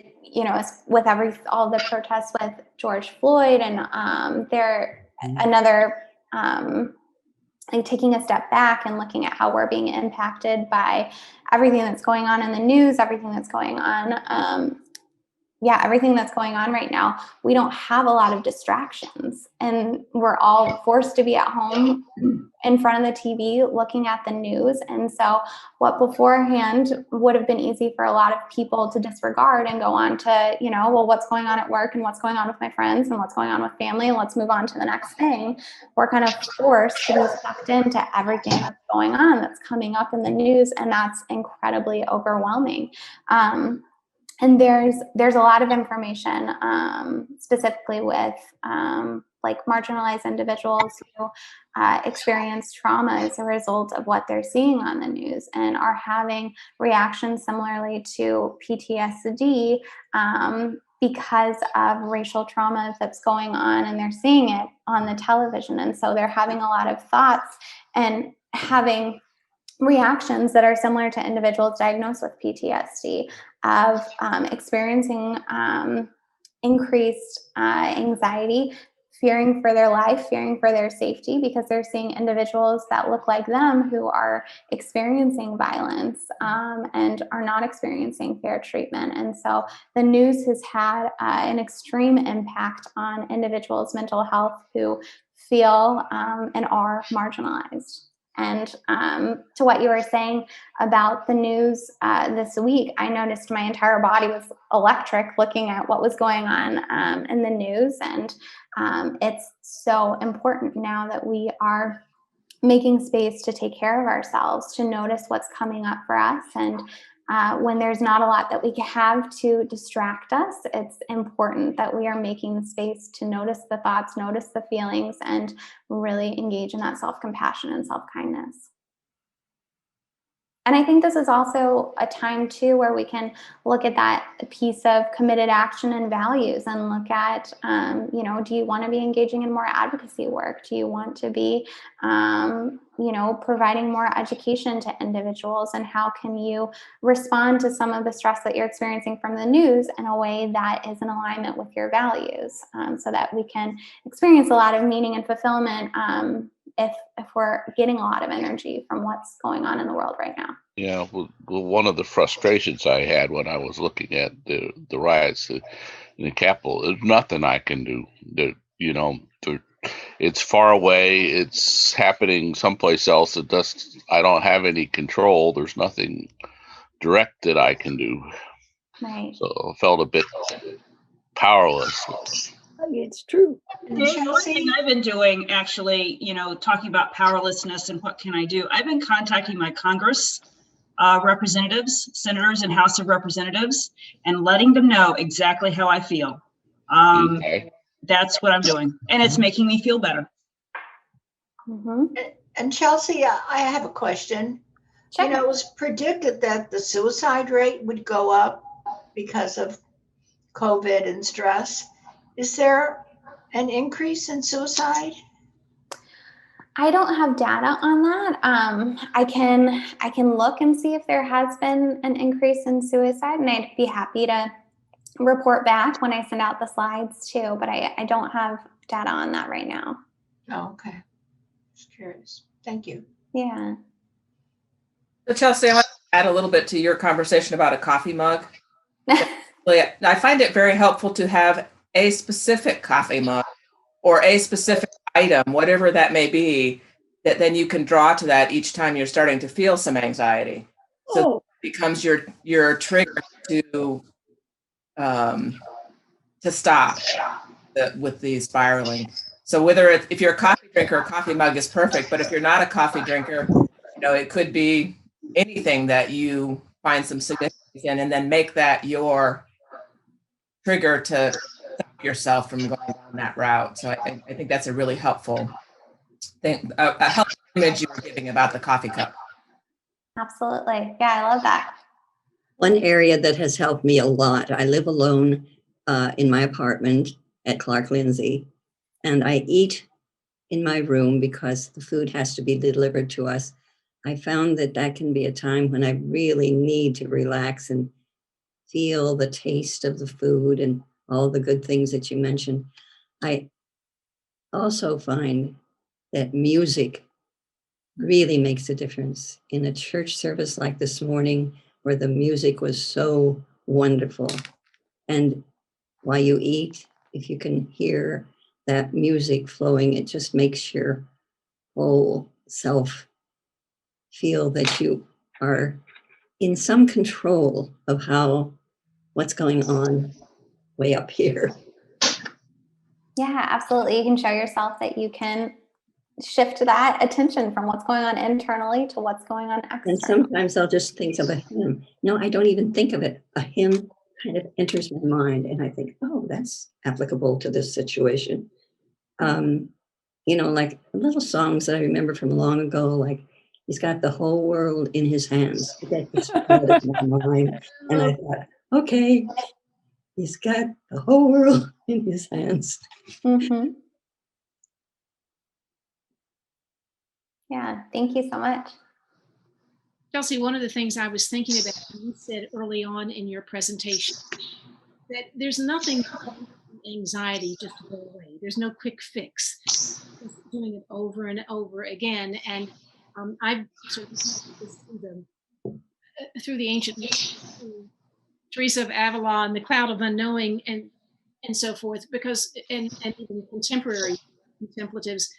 with all the protests with George Floyd and another, like taking a step back and looking at how we're being impacted by everything that's going on in the news, everything that's going on. Everything that's going on right now, we don't have a lot of distractions, and we're all forced to be at home in front of the TV looking at the news. And so what beforehand would have been easy for a lot of people to disregard and go on to, well, what's going on at work and what's going on with my friends and what's going on with family, and let's move on to the next thing. We're kind of forced to be sucked into everything that's going on, that's coming up in the news, and that's incredibly overwhelming. And there's a lot of information, specifically with like marginalized individuals who experience trauma as a result of what they're seeing on the news and are having reactions similarly to PTSD because of racial trauma that's going on, and they're seeing it on the television. And so they're having a lot of thoughts and having reactions that are similar to individuals diagnosed with PTSD, of experiencing increased anxiety, fearing for their life, fearing for their safety, because they're seeing individuals that look like them who are experiencing violence and are not experiencing fair treatment. And so the news has had an extreme impact on individuals' mental health who feel and are marginalized. And to what you were saying about the news this week, I noticed my entire body was electric looking at what was going on in the news. And it's so important now that we are making space to take care of ourselves, to notice what's coming up for us. And when there's not a lot that we can have to distract us, it's important that we are making the space to notice the thoughts, notice the feelings, and really engage in that self-compassion and self-kindness. And I think this is also a time too where we can look at that piece of committed action and values and look at, do you want to be engaging in more advocacy work? Do you want to be, providing more education to individuals? And how can you respond to some of the stress that you're experiencing from the news in a way that is in alignment with your values, so that we can experience a lot of meaning and fulfillment if we're getting a lot of energy from what's going on in the world right now. Yeah, well, one of the frustrations I had when I was looking at the riots in the Capitol, there's nothing I can do. It's far away. It's happening someplace else. I don't have any control. There's nothing direct that I can do. Right. So I felt a bit powerless. It's true. One thing I've been doing, actually, talking about powerlessness and what can I do, I've been contacting my Congress representatives, senators, and House of Representatives, and letting them know exactly how I feel. Okay. That's what I'm doing, and it's making me feel better. Mm-hmm. And Chelsea, I have a question. Sure. It was predicted that the suicide rate would go up because of COVID and stress. Is there an increase in suicide? I don't have data on that. I can look and see if there has been an increase in suicide, and I'd be happy to report back when I send out the slides too, but I don't have data on that right now. Oh, okay. Just curious. Thank you. Yeah. So Chelsea, I want to add a little bit to your conversation about a coffee mug. I find it very helpful to have a specific coffee mug or a specific item, whatever that may be, that then you can draw to that each time you're starting to feel some anxiety. So it becomes your trigger to stop with the spiraling. So if you're a coffee drinker, a coffee mug is perfect. But if you're not a coffee drinker, it could be anything that you find some significance in, and then make that your trigger to stop yourself from going down that route. So I think that's a really helpful thing, a helpful image you were giving about the coffee cup. Absolutely. Yeah, I love that. One area that has helped me a lot, I live alone in my apartment at Clark Lindsay, and I eat in my room because the food has to be delivered to us. I found that can be a time when I really need to relax and feel the taste of the food and all the good things that you mentioned. I also find that music really makes a difference. In a church service like this morning, where the music was so wonderful, and while you eat, if you can hear that music flowing, it just makes your whole self feel that you are in some control of what's going on way up here. Yeah, absolutely. You can show yourself that you can shift that attention from what's going on internally to what's going on externally. And sometimes I'll just think of a hymn. No, I don't even think of it. A hymn kind of enters my mind, and I think, oh, that's applicable to this situation. Like little songs that I remember from long ago, like he's got the whole world in his hands. That just flooded my mind. And I thought, okay, he's got the whole world in his hands. Mm-hmm. Yeah, thank you so much. Chelsea, one of the things I was thinking about, you said early on in your presentation, that there's nothing anxiety just to go away. There's no quick fix. Just doing it over and over again. And I've sort of through the ancient Teresa of Avila, the cloud of unknowing, and so forth, because and even contemporary contemplatives,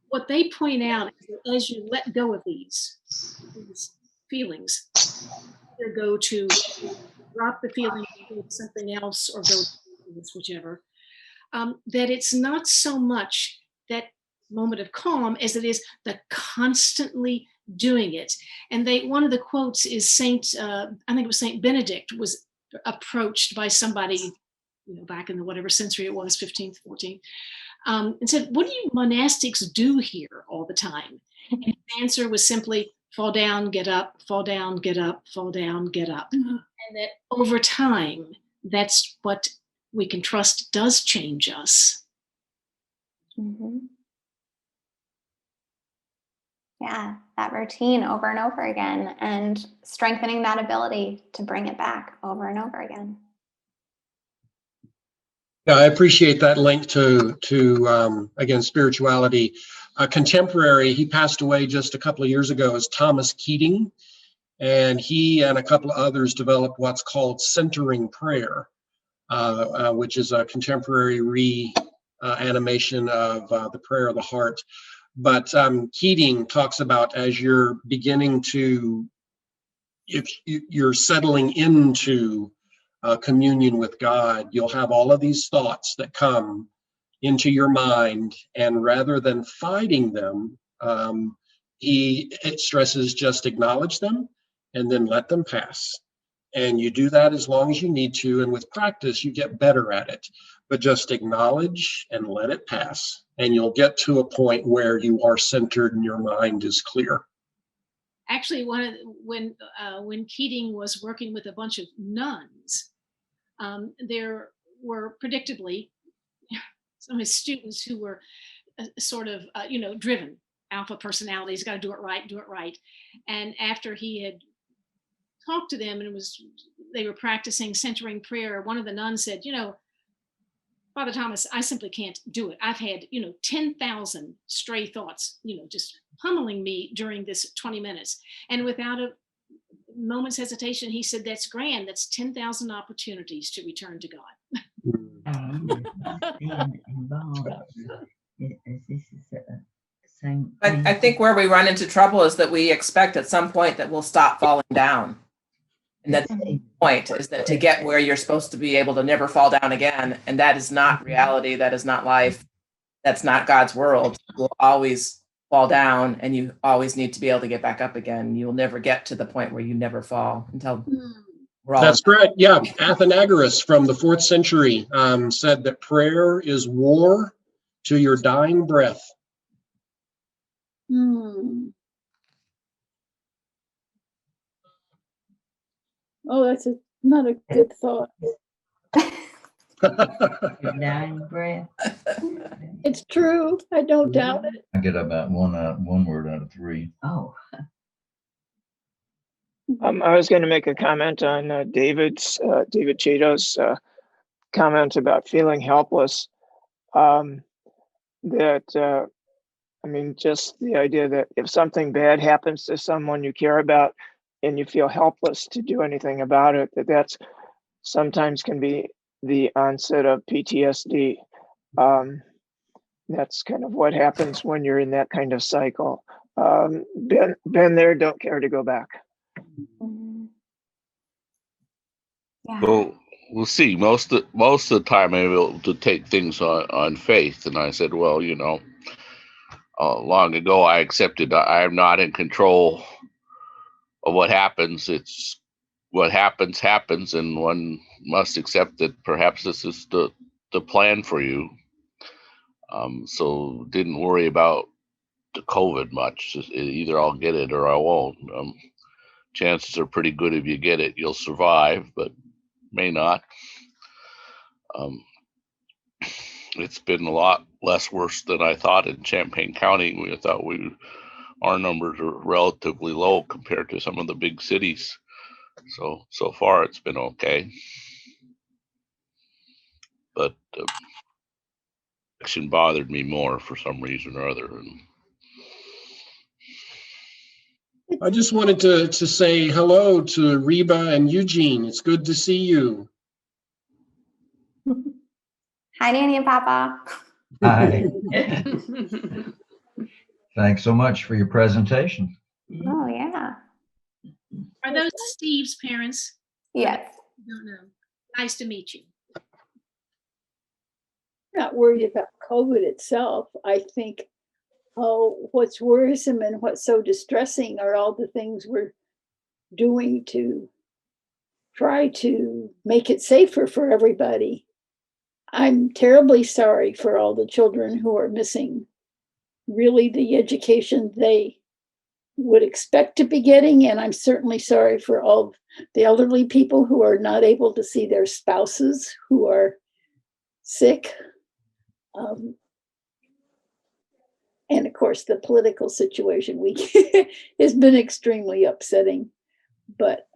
what they point out is that as you let go of these feelings, either go to drop the feeling, go to something else, or go to whichever, that it's not so much that moment of calm as it is the constantly doing it. And one of the quotes is I think it was Saint Benedict was approached by somebody, back in the whatever century it was, 15th, 14th, and said, "What do you monastics do here all the time?" And his answer was simply, fall down, get up, fall down, get up, fall down, get up. Mm-hmm. And that over time, that's what we can trust does change us. Mm-hmm. Yeah, that routine over and over again, and strengthening that ability to bring it back over and over again. Yeah, I appreciate that link to again, spirituality. A contemporary, he passed away just a couple of years ago, is Thomas Keating, and he and a couple of others developed what's called centering prayer, which is a contemporary reanimation of the prayer of the heart. But Keating talks about, as you're beginning to, if you're settling into communion with God, you'll have all of these thoughts that come into your mind, and rather than fighting them, it stresses just acknowledge them and then let them pass. And you do that as long as you need to, and with practice you get better at it. But just acknowledge and let it pass, and you'll get to a point where you are centered and your mind is clear. Actually, when Keating was working with a bunch of nuns, there were predictably some of his students who were sort of, driven alpha personalities, got to do it right. And after he had talked to them and they were practicing centering prayer, one of the nuns said, Father Thomas, I simply can't do it. I've had, 10,000 stray thoughts, just pummeling me during this 20 minutes. And without a moment's hesitation, he said, that's grand. That's 10,000 opportunities to return to God. I think where we run into trouble is that we expect at some point that we'll stop falling down. And that's the point, is that to get where you're supposed to be able to never fall down again. And that is not reality. That is not life. That's not God's world. You'll always fall down, and you always need to be able to get back up again. You'll never get to the point where you never fall until we're all. That's right. Yeah. Athenagoras from the 4th century said that prayer is war to your dying breath. Oh, that's not a good thought. Dying breath. It's true. I don't doubt it. I get about one word out of 3. Oh. I was going to make a comment on David Cheto's comment about feeling helpless. Just the idea that if something bad happens to someone you care about and you feel helpless to do anything about it, that's sometimes can be the onset of PTSD. That's kind of what happens when you're in that kind of cycle. Been there, don't care to go back. Yeah. Well, we'll see. Most of the time I'm able to take things on faith. And I said, well, long ago I accepted I am not in control of what happens. It's what happens, and one must accept that perhaps this is the plan for you. So didn't worry about the COVID much. Either I'll get it or I won't. Chances are pretty good if you get it, you'll survive, but may not. It's been a lot less worse than I thought in Champaign County. We thought our numbers are relatively low compared to some of the big cities. So far it's been okay. But action bothered me more for some reason or other. I just wanted to say hello to Reba and Eugene. It's good to see you. Hi, Nanny and Papa. Hi. Thanks so much for your presentation. Oh, yeah. Are those Steve's parents? Yes. I don't know. Nice to meet you. Not worried about COVID itself. I think, what's worrisome and what's so distressing are all the things we're doing to try to make it safer for everybody. I'm terribly sorry for all the children who are missing really the education they would expect to be getting. And I'm certainly sorry for all the elderly people who are not able to see their spouses who are sick. And of course, the political situation has been extremely upsetting. But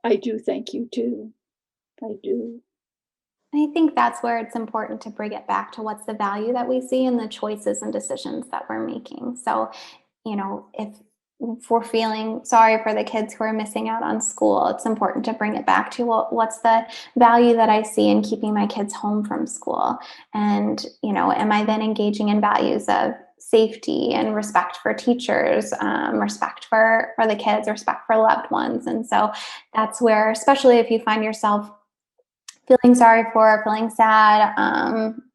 I do thank you too. I do. I think that's where it's important to bring it back to what's the value that we see in the choices and decisions that we're making. So, if we're feeling sorry for the kids who are missing out on school, it's important to bring it back to, well, what's the value that I see in keeping my kids home from school? And, am I then engaging in values of safety and respect for teachers, respect for the kids, respect for loved ones? And so that's where, especially if you find yourself feeling sorry for, feeling sad,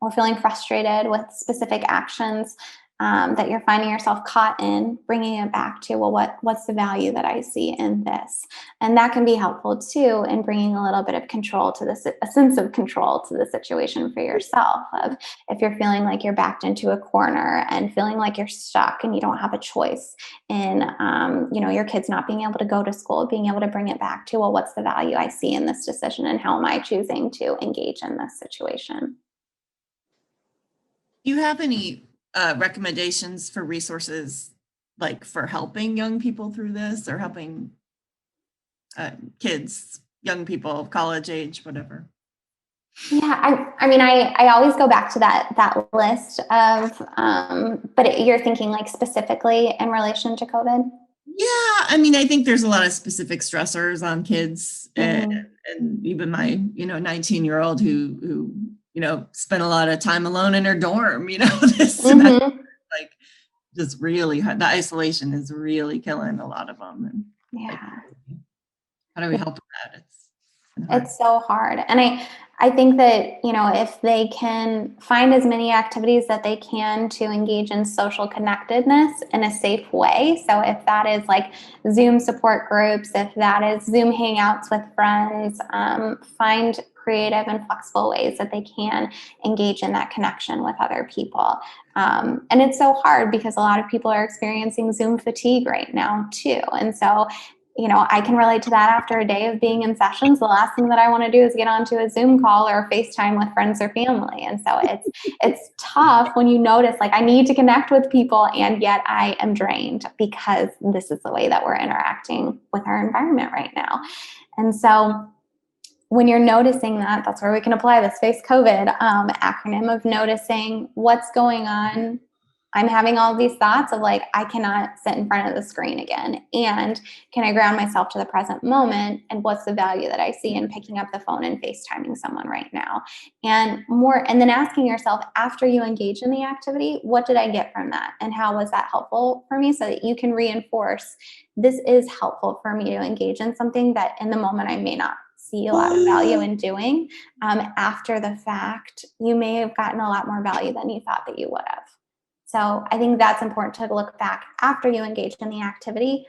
or feeling frustrated with specific actions that you're finding yourself caught in, bringing it back to, well, what's the value that I see in this? And that can be helpful too in bringing a little bit of control to this, a sense of control to the situation for yourself. Of if you're feeling like you're backed into a corner and feeling like you're stuck and you don't have a choice in, your kids not being able to go to school, being able to bring it back to, well, what's the value I see in this decision and how am I choosing to engage in this situation? Do you have any recommendations for resources, like for helping young people through this, or helping kids, young people, college age, whatever? Yeah, I always go back to that list of, but you're thinking like specifically in relation to COVID? Yeah, I mean, I think there's a lot of specific stressors on kids, and even my, 19-year-old who, spent a lot of time alone in her dorm, this semester, like just really hard. The isolation is really killing a lot of them. And Yeah. how do we help with that? It's so hard. And I think that, if they can find as many activities that they can to engage in social connectedness in a safe way. So if that is like Zoom support groups, if that is Zoom hangouts with friends, find creative and flexible ways that they can engage in that connection with other people. And it's so hard because a lot of people are experiencing Zoom fatigue right now too. And so I can relate to that after a day of being in sessions. The last thing that I want to do is get onto a Zoom call or a FaceTime with friends or family. And so it's tough when you notice, like, I need to connect with people, and yet I am drained because this is the way that we're interacting with our environment right now. And so when you're noticing that, that's where we can apply this FACE COVID acronym of noticing what's going on. I'm having all these thoughts of like, I cannot sit in front of the screen again. And can I ground myself to the present moment? And what's the value that I see in picking up the phone and FaceTiming someone right now? And then asking yourself, after you engage in the activity, what did I get from that? And how was that helpful for me? So that you can reinforce, this is helpful for me to engage in something that in the moment I may not see a lot of value in doing. After the fact, you may have gotten a lot more value than you thought that you would have. So I think that's important to look back after you engaged in the activity.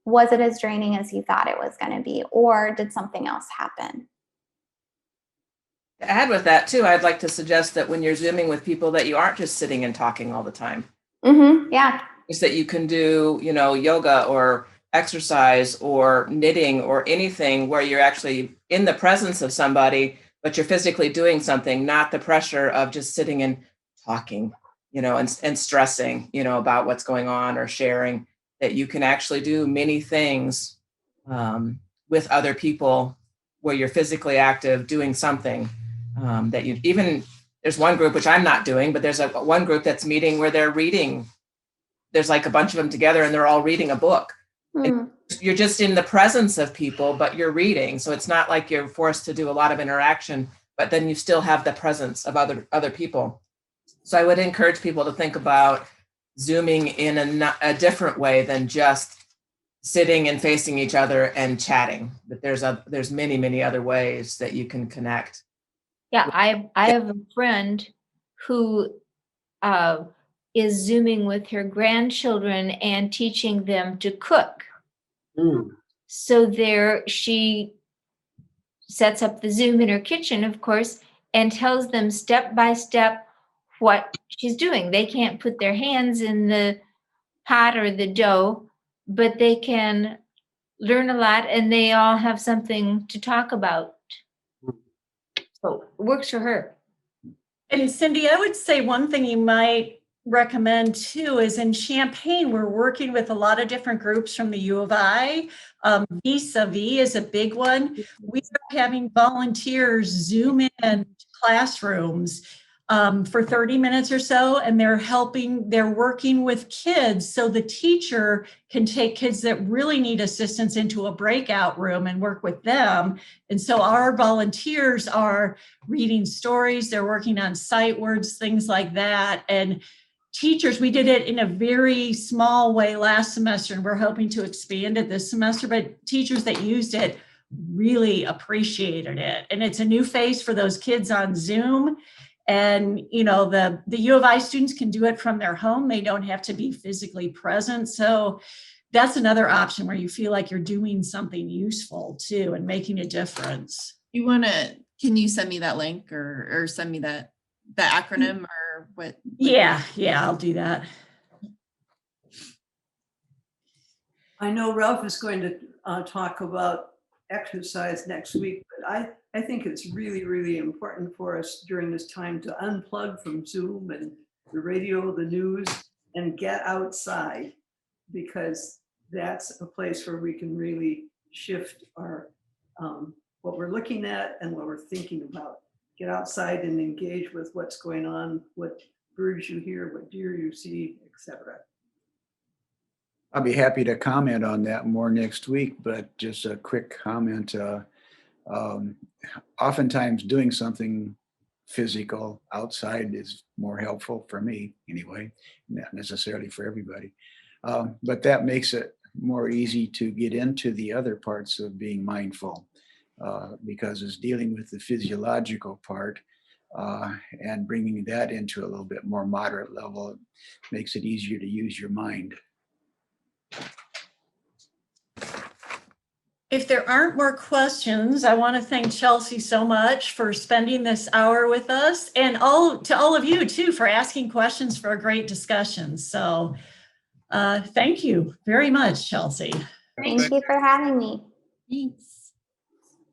Was it as draining as you thought it was going to be, or did something else happen? To add with that too, I'd like to suggest that when you're Zooming with people, that you aren't just sitting and talking all the time. Yeah. Is that you can do, yoga or exercise or knitting or anything where you're actually in the presence of somebody, but you're physically doing something, not the pressure of just sitting and talking, and stressing, about what's going on or sharing. That you can actually do many things with other people where you're physically active doing something that you even, there's one group, which I'm not doing, but there's one group that's meeting where they're reading. There's like a bunch of them together and they're all reading a book. And you're just in the presence of people, but you're reading. So it's not like you're forced to do a lot of interaction, but then you still have the presence of other people. So I would encourage people to think about Zooming in a different way than just sitting and facing each other and chatting. But there's many, many other ways that you can connect. Yeah, I have a friend who is Zooming with her grandchildren and teaching them to cook. So she sets up the Zoom in her kitchen, of course, and tells them step by step what she's doing. They can't put their hands in the pot or the dough, but they can learn a lot, and they all have something to talk about. So it works for her. And Cindy, I would say one thing you might recommend too is in Champaign, we're working with a lot of different groups from the U of I. Vis-a-vis is a big one. We are having volunteers Zoom in classrooms for 30 minutes or so, and they're working with kids so the teacher can take kids that really need assistance into a breakout room and work with them. And so our volunteers are reading stories, they're working on sight words, things like that. And teachers, we did it in a very small way last semester, and we're hoping to expand it this semester, but teachers that used it really appreciated it. And it's a new face for those kids on Zoom. And, the U of I students can do it from their home. They don't have to be physically present. So that's another option where you feel like you're doing something useful too and making a difference. Can you send me that link or send me the acronym or what? Yeah, I'll do that. I know Ralph is going to talk about exercise next week, but I think it's really, really important for us during this time to unplug from Zoom and the radio, the news, and get outside, because that's a place where we can really shift our what we're looking at and what we're thinking about. Get outside and engage with what's going on, what birds you hear, what deer you see, etc. I'll be happy to comment on that more next week, but just a quick comment. Oftentimes doing something physical outside is more helpful for me anyway, not necessarily for everybody. But that makes it more easy to get into the other parts of being mindful because it's dealing with the physiological part and bringing that into a little bit more moderate level makes it easier to use your mind. If there aren't more questions, I want to thank Chelsea so much for spending this hour with us, and to all of you too for asking questions for a great discussion. So thank you very much, Chelsea. Thank you for having me. Thanks.